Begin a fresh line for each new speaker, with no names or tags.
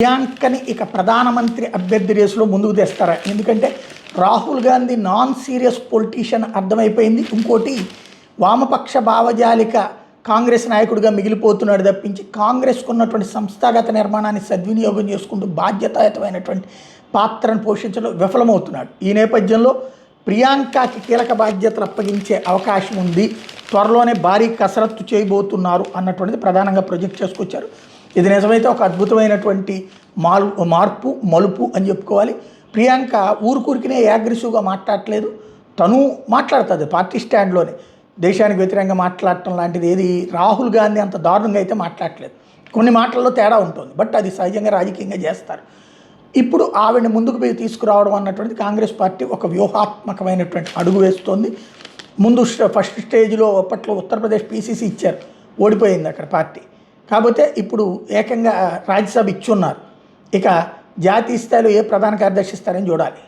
ప్రియాంకని ఇక ప్రధానమంత్రి అభ్యర్థి రేసులో ముందుకు తెస్తారా? ఎందుకంటే Rahul Gandhi non serious politician అర్థమైపోయింది. ఇంకోటి వామపక్ష భావజాలిక కాంగ్రెస్ నాయకుడిగా మిగిలిపోతున్నాడు తప్పించి కాంగ్రెస్కు ఉన్నటువంటి సంస్థాగత నిర్మాణాన్ని సద్వినియోగం చేసుకుంటూ బాధ్యతాయుతమైనటువంటి పాత్రను పోషించడంలో విఫలమవుతున్నాడు. ఈ నేపథ్యంలో ప్రియాంకకి కీలక బాధ్యతలు అప్పగించే అవకాశం ఉంది, త్వరలోనే భారీ కసరత్తు చేయబోతున్నారు అన్నటువంటిది ప్రధానంగా ప్రొజెక్ట్ చేసుకొచ్చారు. ఇది నిజమైతే ఒక అద్భుతమైనటువంటి మార్పు మలుపు అని చెప్పుకోవాలి. ప్రియాంక ఊరికూరికినే అగ్రెసివ్గా మాట్లాడట్లేదు, తను మాట్లాడుతుంది పార్టీ స్టాండ్లోనే. దేశానికి వ్యతిరేకంగా మాట్లాడటం లాంటిది ఏది రాహుల్ గాంధీ అంత దారుణంగా అయితే మాట్లాడట్లేదు. కొన్ని మాటల్లో తేడా ఉంటుంది, బట్ అది సహజంగా రాజకీయంగా చేస్తారు. ఇప్పుడు ఆవిడని ముందుకు పోయి తీసుకురావడం అన్నటువంటి కాంగ్రెస్ పార్టీ ఒక వ్యూహాత్మకమైనటువంటి అడుగు వేస్తోంది. ముందు ఫస్ట్ స్టేజ్లో అప్పట్లో ఉత్తరప్రదేశ్ పీసీసీ ఇచ్చారు, ఓడిపోయింది అక్కడ పార్టీ. కాకపోతే ఇప్పుడు ఏకంగా రాజ్యసభ ఇచ్చున్నారు. ఇక జాతీయ స్థాయిలో ఏ ప్రధాన కార్యదర్శి ఇస్తారని చూడాలి.